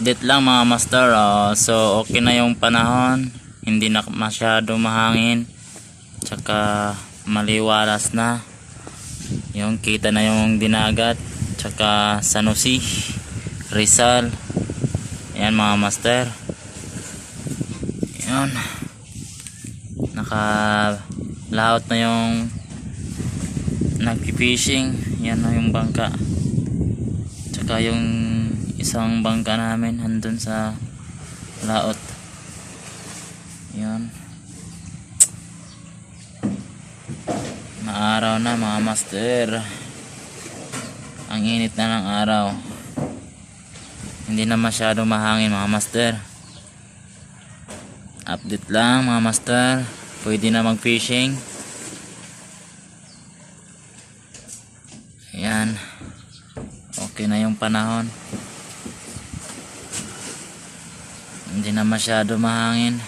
update lang mga master. So okay na yung panahon, hindi na masyado mahangin, tsaka maliwalas na, yung kita na yung dinagat, tsaka Sanusi, Rizal. Yan mga master, yan nakalaot na yung nagpi-fishing. Yan na yung bangka, tsaka yung isang bangka namin andun sa laot. Yan, maaraw na mga master, ang init na ng araw, hindi na masyado mahangin mga master. Update lang mga master, pwede na mag fishing. Yan, okay na yung panahon, hindi na masyado mahangin.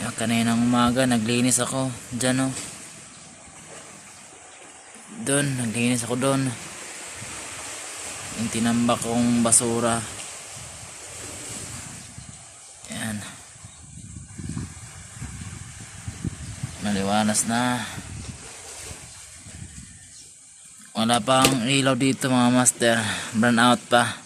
Yan, kaninang umaga naglinis ako dyan, oh. Doon, naglinis ako doon, yung tinambak kong basura. Yan, maliwalas na, wala pang ilaw dito mga master, burn out pa.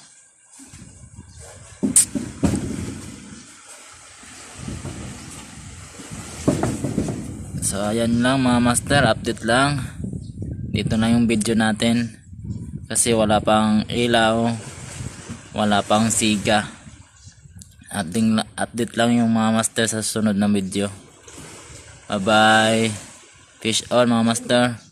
So ayan lang mga master, update lang. Dito na yung video natin kasi wala pang ilaw, wala pang siga. Update lang yung mga master sa sunod na video. Bye bye, fish on mga master.